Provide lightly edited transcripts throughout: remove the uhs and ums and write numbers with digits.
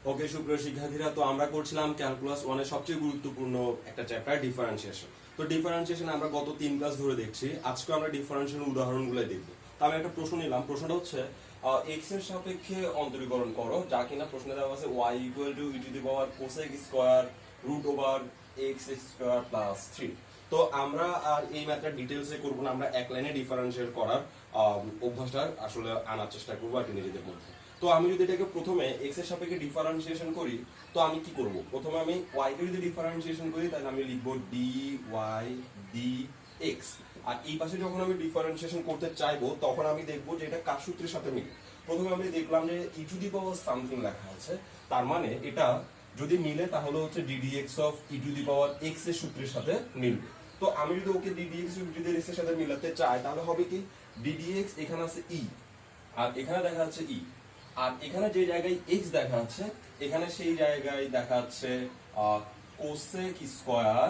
ওকে সুপ্রিয় শিক্ষার্থীরা, তো আমরা করছিলাম ক্যালকুলাস 1 এর সবচেয়ে গুরুত্বপূর্ণ একটা চ্যাপ্টার ডিফারেন্সিয়েশন। তো ডিফারেন্সিয়েশন আমরা গত 3 ক্লাস ধরে দেখছি, আজকে আমরা ডিফারেন্সিয়েশন উদাহরণগুলো দেখব। তো আমি একটা প্রশ্ন নিলাম, প্রশ্নটা হচ্ছে x এর সাপেক্ষে অন্তরীকরণ করো, যা কিনা প্রশ্নে দেওয়া আছে y cosec square √x square plus 3। তো আমরা আর এই ম্যাথটা ডিটেইলসে করব না, আমরা এক লাইনে ডিফারেন্সিয়েট করার অভ্যাসটা আসলে আনার চেষ্টা করব আর কি নিজেদের মধ্যে। তো আমি যদি এটাকে প্রথমে x এর সাপেক্ষে ডিফারেন্সিয়েশন করি, তো আমি কি করব? প্রথমে আমি y কে যদি ডিফারেন্সিয়েশন করি তাহলে আমি লিখব dy dx। আর এই পাশে যখন আমি ডিফারেন্সিয়েশন করতে চাইবো তখন আমি দেখব যে এটা কার সূত্রের সাথে মিলে। প্রথমে আমি দেখলাম যে e to the power something লেখা আছে, তার মানে এটা যদি মিলে তাহলে হচ্ছে ddx of e to the power x এর সূত্রের সাথে মিলবে। তো আমি যদি ওকে ddx of e to the x এর সাথে মিলাতে চাই তাহলে হবে কি ddx, এখানে আছে e আর এখানে দেখা যাচ্ছে e, আর এখানে যে জায়গায় x দেখা যাচ্ছে এখানে সেই জায়গায় দেখা যাচ্ছে cosec square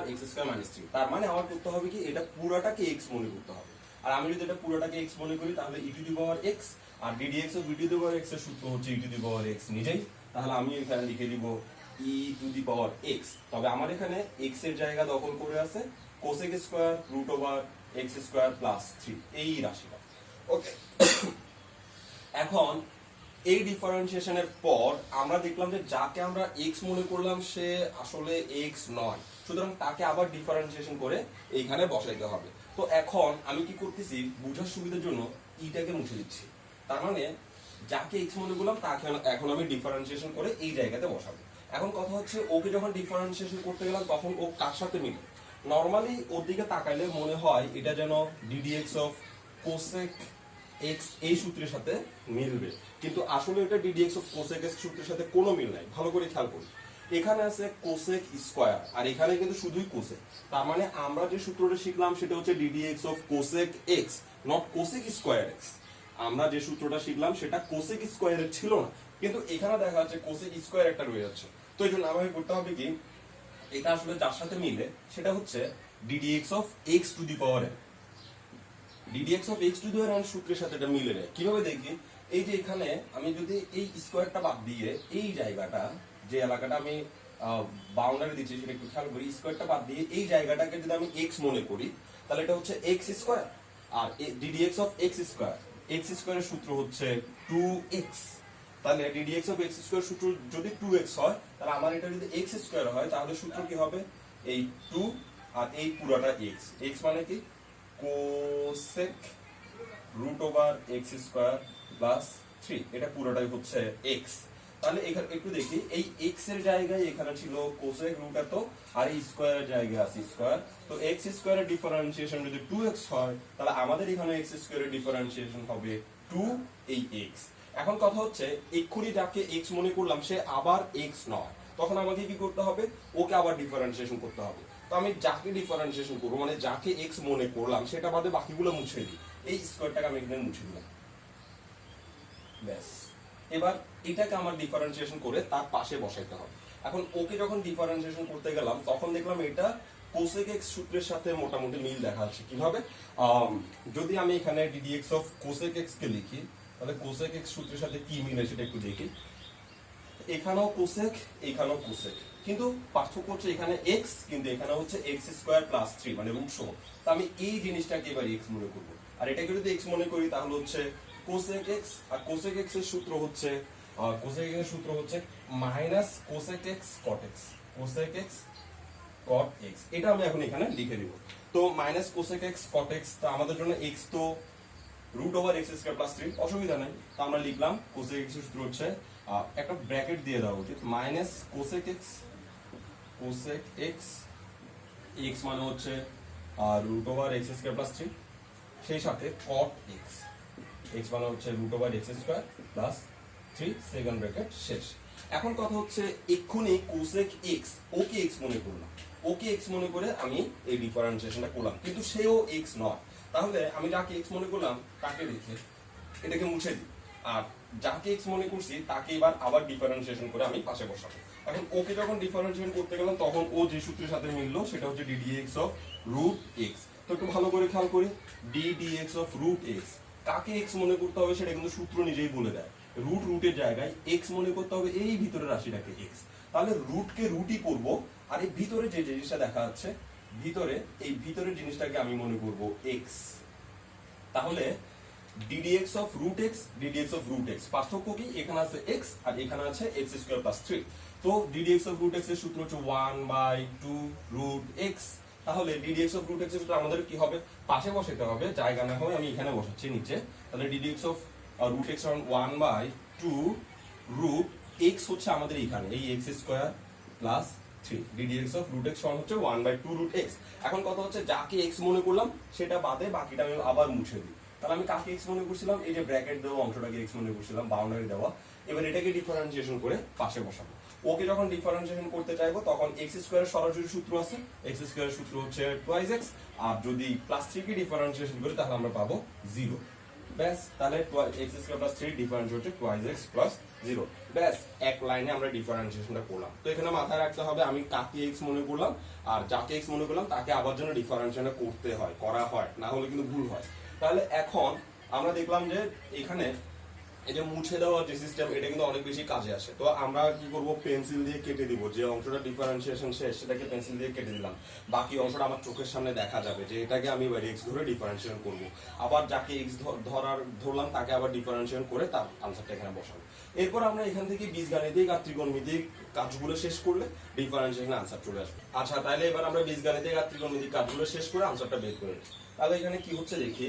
√x square minus 3। তার মানে আমার করতে হবে কি এটা পুরোটাকে x মনে করতে হবে। আর আমি যদি এটা পুরোটাকে x মনে করি তাহলে e to the power x, আর ddx of e to the power x এর সূত্র হচ্ছে e to the power x নিজেই। তাহলে আমি এখানে লিখে দিব e to the power x। তবে আমার এখানে x এর জায়গা দখল করে আছে cosec square √x square plus 3 এই রাশিটা। ওকে, এখন এই ডিফারেন্সিয়েশনের পর আমরা দেখলাম যে যাকে আমরা x মনে করলাম সে আসলে x নয়, সুতরাং তাকে আবার ডিফারেন্সিয়েশন করে এইখানে বসাইতে হবে। তো এখন আমি কি করতেছি, বোঝার সুবিধার জন্য ইটাকে মুছে দিচ্ছি। তার মানে যাকে x মনে করলাম তাকে এখন আমি ডিফারেন্সিয়েশন করে এই জায়গাতে বসাবো। এখন কথা হচ্ছে ওকে যখন ডিফারেন্সিয়েশন করতে গেলাম তখন ও কার সাথে মিলে? নরমালি ওর দিকে তাকাইলে মনে হয় এটা যেন ddx অফ কোসেক x এই সূত্রের সাথে মিলবে, কিন্তু আসলে এটা ddx অফ কোসেক x সূত্রের সাথে কোনো মিল নাই। ভালো করে খেয়াল করি, এখানে আছে কোসেক স্কয়ার আর এখানে কিন্তু শুধুই কোসেক। তার মানে আমরা যে সূত্রটা শিখলাম সেটা হচ্ছে ddx of cosec x, not cosec square x। আমরা যে সূত্রটা শিখলাম সেটা কোসেক স্কয়ারের ছিল না, কিন্তু এখানে দেখা যাচ্ছে কোসেক স্কয়ার একটা রয়ে যাচ্ছে। তো এই জন্য আমাকে করতে হবে কি, এটা আসলে যার সাথে মিলে সেটা হচ্ছে ddx of x to the power n। ddx of x to the power n সূত্রের সাথে এটা মিলে নেয়। কিভাবে দেখি, এই যে এখানে আমি যদি এই স্কয়ারটা বাদ দিয়ে এই জায়গাটা, যে এলাকাটা আমি বাউন্ডারি দিচ্ছি সেটা একটু খেয়াল করি, স্কয়ারটা বাদ দিয়ে এই জায়গাটাকে যদি আমি x মনে করি তাহলে এটা হচ্ছে x স্কয়ার, আর ddx of x square, x স্কয়ারের সূত্র হচ্ছে 2x। তাহলে ddx অফ x স্কয়ার সূত্র যদি 2x হয় তাহলে আমার এটা যদি x স্কয়ার হয় তাহলে সূত্র কি হবে, এই 2 আর এই পুরোটা x। x মানে কি কোসেক √x স্কয়ার প্লাস 3, এটা পুরোটাই হচ্ছে x। তাহলে এখানে একটু দেখি, এই x এর জায়গায় এখানে ছিল কোসেক রুট এত, আর এই স্কয়ারের জায়গায় আছে স্কয়ার। তো x স্কয়ারের ডিফারেন্সিয়েশন যদি 2x হয় তাহলে আমাদের এখানে x স্কয়ারের ডিফারেন্সিয়েশন হবে 2 এই x। এখন কথা হচ্ছে এক্ষুনি যাকে x মনে করলাম সে আবার x নয়, তখন আমাকে কি করতে হবে, ওকে আবার ডিফারেন্সিয়েশন করতে হবে। তো আমি যাকে ডিফারেন্সিয়েশন করবো মানে যাকে x মনে করলাম সেটা বাদে বাকিগুলো মুছে দিই, এই স্কয়ারটাকে আমি এখানে মুছে দিলাম, ব্যাস। এবার এটাকে আমার ডিফারেন্সিয়েশন করে তার পাশে বসাইতে হবে। এখন ওকে যখন ডিফারেন্সিয়েশন করতে গেলাম তখন দেখলাম এটা কোসেক x সূত্রের সাথে মোটামুটি মিল দেখা যাচ্ছে। কিভাবে, যদি আমি এখানে ddx অফ কোসেক x কে লিখি তাহলে কোসেক x সূত্রের সাথে কি মিলে সেটা একটু দেখি। এখানেও কোসেক এখানেও কোসেক, কিন্তু পার্থক্য হচ্ছে এখানে x কিন্তু এখানে হচ্ছে x স্কয়ার প্লাস 3 মানে রুট সহ। তো আমি এই জিনিসটাকে এবার x মনে করব, আর এটাকে যদি x মনে করি তাহলে হচ্ছে কোসেক x, আর কোসেক x এর সূত্র হচ্ছে মাইনাস কোসেক x কট x, কোসেক x কট x। এটা আমি এখন এখানে লিখে দিব। তো মাইনাস কোসেক x কট x, তো আমাদের জন্য x তো √x স্কয়ার প্লাস 3, অসুবিধা নাই। তো আমরা লিখলাম কোসেক x এর সূত্র হচ্ছে একটা ব্র্যাকেট দিয়ে দেওয়া উচিত, মাইনাস কোসেক x x মানে হচ্ছে √x স্কয়ার প্লাস 3, সেই সাথে কট x, x মানে হচ্ছে √x square plus 3 second bracket শেষ। এখন কথা হচ্ছে এক্ষুনি কোসেক x ওকে x মনে করলাম, ওকে x মনে করে আমি এই ডিফারেন্সিয়েশনটা করলাম, কিন্তু সেও x নয়। তাহলে আমি যাকে x মনে করলাম তাকে রেখে এটাকে মুছে দিই, আর যাকে x মনে করছি তাকে এবার আবার ডিফারেন্সিয়েশন করে আমি পাশে বসাবো। এখন ওকে যখন ডিফারেন্সিয়েশন করতে গেলাম তখন ও যে সূত্রের সাথে মিললো সেটা হচ্ছে ddx অফ √x। তো একটু ভালো করে খেয়াল করি, ddx অফ √x কাকে x মনে করতে হবে সেটা কিন্তু সূত্র নিজেই বলে দেয়। রুট রুটের জায়গায় এক্স মনে করতে হবে এই ভিতরের রাশিটাকে এক্স। তাহলে রুটকে রুটই করব, আর এই ভিতরে যে জিনিসটা দেখা যাচ্ছে ভিতরে, এই ভিতরের জিনিসটাকে আমি মনে করব এক্স। তাহলে ddx of root x, ddx of root x পার্থক্য কি? এখানে আছে x আর এখানে আছে x স্কয়ার প্লাস 3। তো ddx of root x এর সূত্র হচ্ছে 1/2 root x। তাহলে ddx of root x এর সূত্র আমাদের কি হবে? পাশে বসাতে হবে, জায়গা না হয় আমি এখানে বসাচ্ছি নিচে। তাহলে ddx of root x সমান 1/2 root x হচ্ছে আমাদের এখানে এই x square plus 3। ddx of root x সমান হচ্ছে 1/2 root x। এখন কথা হচ্ছে যাকে x মনে করলাম সেটা বাদে বাকিটা আমি আবার মুছে দিই। তাহলে আমি কাকে x মনে করছিলাম? এই যে ব্র্যাকেট দেওয়া অংশটাকে x মনে করছিলাম, বাউন্ডারি দেওয়া। এবার এটাকে ডিফারেন্সিয়েশন করে পাশে বসাবো। ওকে যখন ডিফারেন্সিয়েশন করতে চাইবো তখন x স্কয়ারের সরাসরি সূত্র আছে, x স্কয়ারের সূত্র হচ্ছে টুয়াইস x। আর যদি প্লাস 3 কে ডিফারেন্সিয়েশন করি তাহলে আমরা পাবো 0। ব্যাস, তাহলে x স্কয়ার প্লাস 3 ডিফারেন্স হচ্ছে টুয়াইস x প্লাস 0। ব্যাস, এক লাইনে আমরা ডিফারেন্সিয়েশনটা করলাম। তো এখানে মাথায় রাখতে হবে আমি কাকে x মনে করলাম আর যাকে x মনে করলাম তাকে আবার যেন ডিফারেন্সিয়েশনটা করতে হয়, করা হয়, না হলে কিন্তু ভুল হয়। তাহলে এখন আমরা দেখলাম যে এখানে এই যে মুছে দেওয়ার যে সিস্টেম, এটা কিন্তু অনেক বেশি কাজে আসে। তো আমরা কি করব? পেন্সিল দিয়ে কেটে দিব, যে অংশটা ডিফারেন্সিয়েশন শেষ সেটাকে পেন্সিল দিয়ে কেটে দিলাম। বাকি অংশটা আমার চোখের সামনে দেখা যাবে যে এটাকে আমি এবার x ধরে ডিফারেন্সিয়েশন করব। আবার যাকে x ধরলাম তাকে আবার ডিফারেন্সিয়েশন করে তার আনসারটা এখানে বসাবো। এরপর আমরা এখান থেকে বীজগাণিতিক আর ত্রিকোণমিতিক কাজগুলো শেষ করলে ডিফারেন্সিয়েশন আনসার চলে আসবে। আচ্ছা, তাহলে এবার আমরা বীজগাণিতিক আর ত্রিকোণমিতিক কাজগুলো শেষ করে আনসারটা বের করে নিই। তাহলে এখানে কি হচ্ছে দেখি,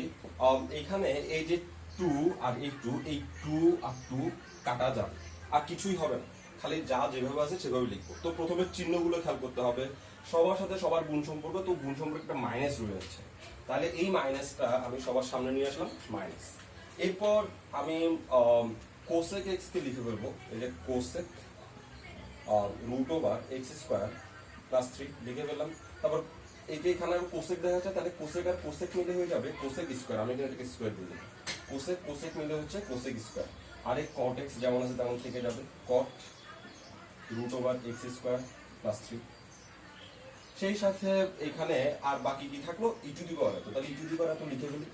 এখানে এই যে 2 আর এই 2, এই 2 আর 2 কাটা যাবে, আর কিছুই হবে না, খালি যা যেভাবে আছে সেভাবে লিখবো। তো প্রথমে চিহ্নগুলো খেয়াল করতে হবে, সবার সাথে সবার গুণ সম্পর্ক, তো গুণ সম্পর্কে একটা মাইনাস রয়ে যাচ্ছে। তাহলে এই মাইনাসটা আমি সবার সামনে নিয়ে আসলাম, মাইনাস। এরপর আমি কোসেক এক্স কে লিখে ফেলবো, এই যে cosec root over x square plus 3 লিখে ফেললাম। তারপর এই যে এখানে কোসেক দেখা যাচ্ছে, তাহলে কোসেক আর কোসেক মিলে হয়ে যাবে কোসেক স্কোয়ার। আমি এটাকে স্কোয়ার দিয়ে দিলাম, কোসেক কোসেক মিলে হচ্ছে কোসেক স্কোয়ার। আর এই কট এক্স যেমন আছে তেমন থেকে যাবে, cot root over x square plus 3। সেই সাথে এখানে আর বাকি কি থাকলো? ই টু দি পাওয়ার এত, তাহলে ই টু দি পাওয়ার এত লিখে ফেলি,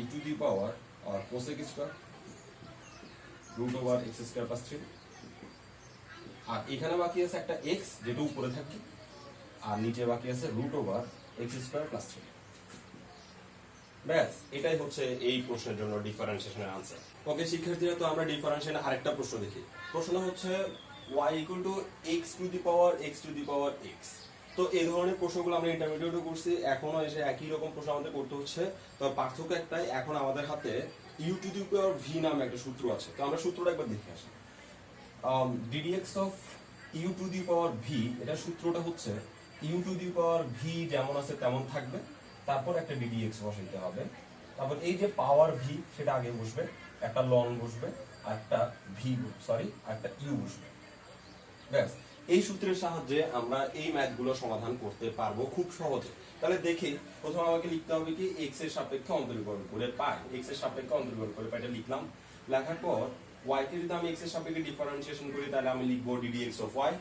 e to the power cosec square root over x square plus 3। আর এখানে বাকি আছে একটা এক্স যেটা উপরে থাকবে, আর নিচে বাকি আছে root over x square plus 3। ব্যাস, এটাই হচ্ছে এই প্রশ্নের জন্য ডিফারেন্সিয়েশনের আনসার। ওকে শিক্ষার্থীরা, তো আমরা ডিফারেন্সিয়েশনের আরেকটা প্রশ্ন দেখি। প্রশ্ন হচ্ছে y x to the power x to the power x। তো এই ধরনের প্রশ্নগুলো আমরা ইন্টারমিডিয়েটও করছি, এখনো এসে একই রকম প্রশ্ন আমাদের করতে হচ্ছে। তো পার্থক্য একটাই, এখন আমাদের হাতে u two the power v নামে একটা সূত্র আছে। তো আমরা সূত্রটা একবার দেখে আসি। ddx of u two the power v, এটা সূত্রটা হচ্ছে u two the power v যেমন আছে তেমন থাকবে, তারপর একটা ddx বসাইতে হবে। তারপর এই যে পাওয়ার v সেটা আগে বসবে, একটা লন বসবে, আর একটা একটা u বসবে। ব্যাস, এই সূত্রের সাহায্যে আমরা এই ম্যাথগুলো সমাধান করতে পারবো খুব সহজে। তাহলে দেখি, প্রথমে আমাকে লিখতে হবে কি x এর সাপেক্ষে অন্তরীকরণ করে পাই, x এর সাপেক্ষে অন্তরীকরণ করে পাই, এটা লিখলাম। লেখার পর y কে যদি আমি x এর সাপেক্ষে ডিফারেন্সিয়েশন করি তাহলে আমি লিখবো ddx অফ y।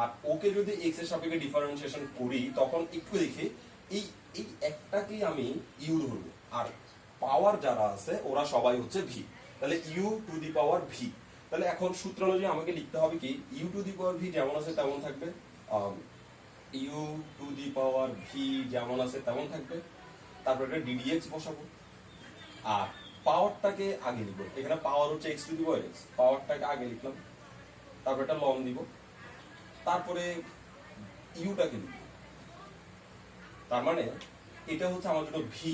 আর ওকে যদি x এর সাপেক্ষে ডিফারেন্সিয়েশন করি তখন একটু দেখি এই একটাকেই আমি ইউ ধরবো, আর পাওয়ার যারা আছে ওরা সবাই হচ্ছে ভি। তাহলে U to the power V. তাহলে এখন সূত্র অনুযায়ী আমাকে লিখতে হবে কি, U to the power V যেমন আছে তেমন থাকবে, U to the power V যেমন আছে তেমন থাকবে। তারপর একটা ddx বসাবো, আর পাওয়ারটাকে আগে লিখবো। এখানে পাওয়ার হচ্ছে x to the power x, পাওয়ারটাকে আগে লিখলাম। তারপর একটা লং দিব, তারপরে ইউটাকে লিখব। তার মানে এটা হচ্ছে আমার জন্য ভি,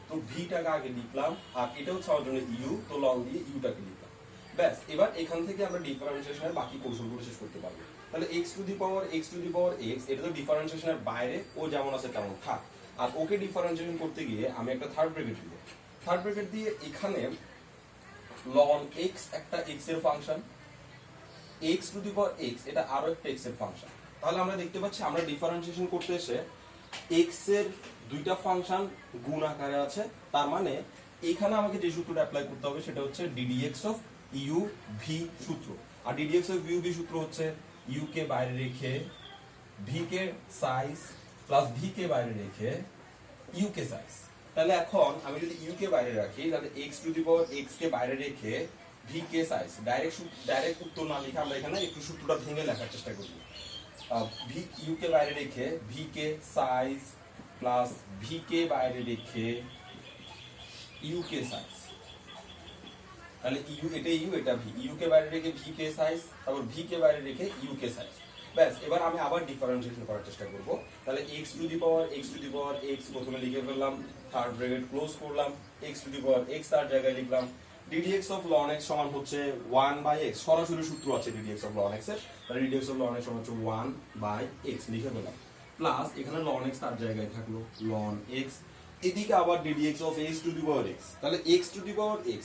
তো ভিটাকে আগে লিখলাম, আর এটা হচ্ছে আমার জন্য ইউ, তো লং দিয়ে ইউটাকে লিখলাম। ব্যাস, এবার এখান থেকে আমরা ডিফারেন্সিয়েশনের বাকি কৌশলগুলো শেষ করতে পারবো। তাহলে x to the power x এটা তো ডিফারেন্সিয়েশনের বাইরে, ও যেমন আছে তেমন থাক। আর ওকে ডিফারেন্সিয়েশন করতে গিয়ে আমি একটা থার্ড ব্র্যাকেট দিব, থার্ড ব্র্যাকেট দিয়ে এখানে ln x একটা x এর function, x to the power x এটা আরো একটা x এর ফাংশন। তাহলে আমরা দেখতে পাচ্ছি আমরা ডিফারেন্সিয়েশন করতে এসে x এর দুইটা ফাংশন গুণ আকারে আছে। তার মানে এখানে আমাকে যে সূত্রটা অ্যাপ্লাই করতে হবে সেটা হচ্ছে ddx অফ u v সূত্র। আর ddx অফ u v সূত্র হচ্ছে u কে বাইরে রেখে v কে সাইজ প্লাস v কে বাইরে রেখে u কে সাইজ। তাহলে এখন আমি যদি u কে বাইরে রাখি তাহলে x to the power x কে বাইরে রেখে ভিকে সাইজ। ডাইরেক্ট উত্তর না লিখে আমরা এখানে একটু সূত্রটা ভেঙে লেখার চেষ্টা করব। ভি ইউকে বাইরে রেখে ভিকে সাইজ প্লাস ভিকে বাইরে রেখে ইউকে সাইজ, তাহলে ইউ এটা ইউ এটা ভি, ইউকে বাইরে রেখে ভিকে সাইজ, তারপর ভিকে বাইরে রেখে ইউকে সাইজ। ব্যাস, এবার আমি আবার ডিফারেন্সিয়েশন করার চেষ্টা করব। তাহলে x to the power x প্রথমে লিখে ফেললাম, থার্ড ব্র্যাকেট ক্লোজ করলাম, x to the power x তার জায়গায় লিখলাম। ddx অফ ln x সমান হচ্ছে 1/x, সরাসরি সূত্র আছে ddx অফ ln x এর, তাহলে ddx অফ ln x সমান হচ্ছে 1/x লিখে ফেললাম, প্লাস এখানে ln x তার জায়গায় থাকলো ln x, এদিকে আবার ddx of x to the power x, তাহলে x to the power x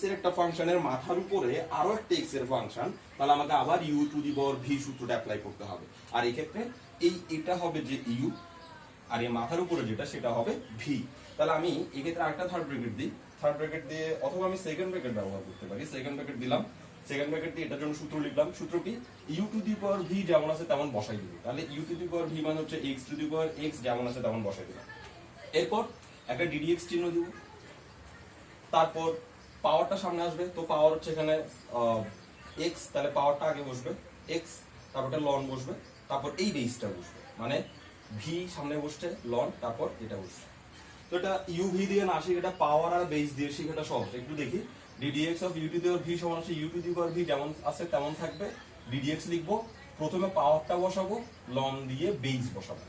এর একটা ফাংশনের মাথার উপরে আরো একটা x এর ফাংশন, তাহলে আমাকে আবার u two the power v সূত্রটা অ্যাপ্লাই করতে হবে। আর এই ক্ষেত্রে এটা হবে যে u, আর এই মাথার উপরে যেটা সেটা হবে v। তাহলে আমি এই ক্ষেত্রে আরেকটা থার্ড ব্র্যাকেট দিই, থার্ড ব্র্যাকেট দিয়ে অথবা আমি সেকেন্ড ব্র্যাকেট ব্যবহার করতে পারি। সেকেন্ড ব্র্যাকেট দিলাম, সেকেন্ড ব্র্যাকেট দিয়ে এটার জন্য সূত্র লিখলাম। সূত্রটি u two the power v যেমন আছে তেমন বসাই দিব। তাহলে u two the power v মানে হচ্ছে x to the power x যেমন আছে তেমন বসাই দিলাম। এরপর একটা ddx চিহ্ন দিব, তারপর পাওয়ারটা সামনে আসবে, তো পাওয়ার হচ্ছে এখানে x, তাহলে পাওয়ারটা আগে বসবে x, তারপর এটা লন বসবে, তারপর এই বেসটা বসবে, মানে v সামনে বসছে লন, তারপর এটা বসবে। তো এটা u v দিয়ে না আসে, এটা পাওয়ার আর বেস দিয়ে শিখাটা সহজ। একটু দেখি, ddx of u two the power v সমান আছে u two the power v যেমন আছে তেমন থাকবে, ddx লিখবো, প্রথমে পাওয়ারটা বসাবো, লন দিয়ে বেস বসাবো।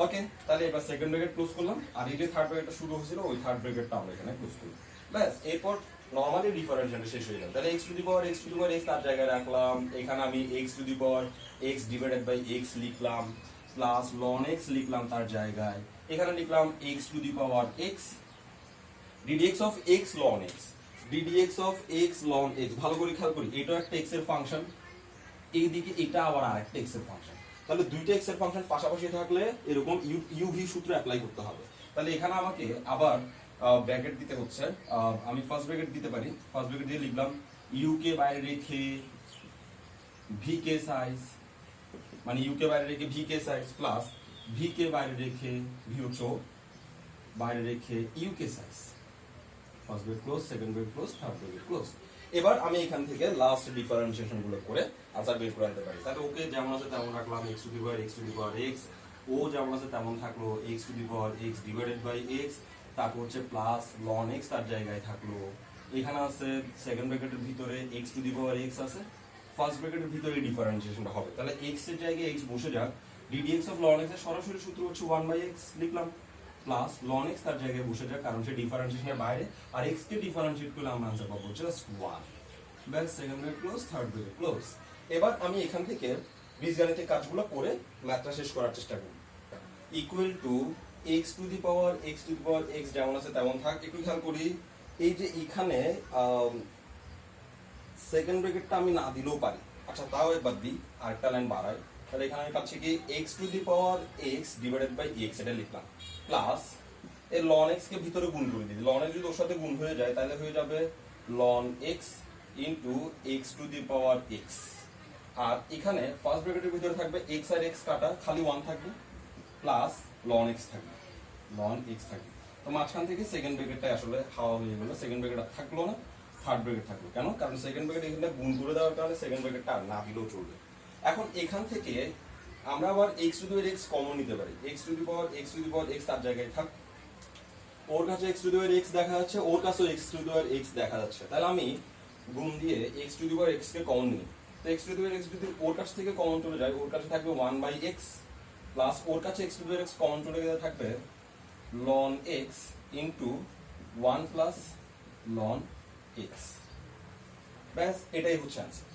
ওকে, তাহলে এবার সেকেন্ড ব্র্যাকেট ক্লোজ করলাম, আর এই যে থার্ড ব্র্যাকেটটা শুরু হয়েছিল ওই থার্ড ব্র্যাকেটটা আমরা এখানে ক্লোজ করলাম। ব্যাস, এরপর নরমালি ডিফারেন্সিয়েশনটা শেষ হয়ে গেল। তাহলে x to the power x তার জায়গায় রাখলাম, এখানে আমি x to the power x divided by x লিখলাম, প্লাস ln x লিখলাম তার জায়গায়, এখানে লিখলাম x to the power x, ddx of x ln x, ddx of x ln x, ভালো করে খেয়াল করি, এটা একটা x এর ফাংশন, এইদিকে এটা আবার আরেকটা x এর ফাংশন। তাহলে দুইটা x এর ফাংশন পাশাপাশি থাকলে এরকম u v সূত্র অ্যাপ্লাই করতে হবে। তাহলে এখানে আমাকে আবার ব্র্যাকেট দিতে হচ্ছে, আমি ফার্স্ট ব্র্যাকেট দিতে পারি, ফার্স্ট ব্র্যাকেট দিয়ে লিখলাম u কে বাইরে রেখে v কে সাইজ, মানে u কে বাইরে রেখে v কে সাইজ, প্লাস v কে বাইরে রেখে v হচ্ছে বাইরে রেখে u কে size. First bracket close, second bracket close, third bracket close. এবার আমি এখান থেকে লাস্ট ডিফারেন্সিয়েশন গুলো করে আনসার বের করে আনতে পারি। তাহলে ওকে যেমন আছে তেমন রাখলাম, x to the power x, ও যেমন আছে তেমন থাকলো x to the power x divided by x, তারপর হচ্ছে প্লাস ln x তার জায়গায় থাকলো, এখানে আছে সেকেন্ড ব্র্যাকেটের ভিতরে x to the power x আছে, ফার্স্ট ব্র্যাকেটের ভিতরে ডিফারেন্সিয়েশনটা হবে। তাহলে x এর জায়গায় x বসে যাক, ddx অফ ln x এর সরাসরি সূত্র হচ্ছে 1/x লিখলাম, প্লাস ln x তার জায়গায় বসে যাক কারণ সে ডিফারেন্সিয়েশনের বাইরে, আর x কে ডিফারেন্সিয়েট করলে আমরা आंसर পাবো জাস্ট 1। ব্যাস, second bracket close, third bracket close. এবার আমি এখান থেকে বীজগণিতের কাজগুলো করে ম্যাথটা শেষ করার চেষ্টা করব। Equal to x to the power x যেমন আছে তেমন থাক। একটু খেয়াল করি, এই যে এখানে সেকেন্ড ব্র্যাকেটটা আমি না দিলেও পারি, আচ্ছা তাও একবার দিই, আরেকটা লাইন বাড়াই। তাহলে এখানে আমি পাচ্ছি কি x to the power x divided by x, এটা লিখলাম, প্লাস এই ln x কে ভিতরে গুণ করে দিই, ln x যদি ওর সাথে গুণ হয়ে যায় তাহলে হয়ে যাবে ln x into x to the power x, আর এখানে ফার্স্ট ব্র্যাকেটের ভিতরে থাকবে x আর x কাটা, খালি 1 থাকবে, প্লাস ln x থাকবে, তো মাঝখান থেকে সেকেন্ড ব্র্যাকেটটা আসলে হাওয়া হয়ে গেল, সেকেন্ড ব্র্যাকেট আর থাকলো না, থার্ড ব্র্যাকেট থাকলো। কেন? কারণ সেকেন্ড ব্র্যাকেট এখানে গুণ করে দেওয়ার কারণে সেকেন্ড ব্র্যাকেটটা আর না দিলেও চলবে। এখন এখান থেকে আমরা আবার x to the power x common নিতে পারি, x to the power x তার জায়গায় থাক, ওর কাছে x to the power x দেখা যাচ্ছে, ওর কাছেও x to the power x দেখা যাচ্ছে, তাহলে আমি গুণ দিয়ে x to the power x K common নিই। তো x to the power x যদি ওর কাছ থেকে কমন চলে যায়, ওর কাছে থাকবে 1/x, প্লাস ওর কাছে x to the power x common চলে গেলে থাকবে ln x into 1 plus ln x। ব্যাস, এটাই হচ্ছে आंसर।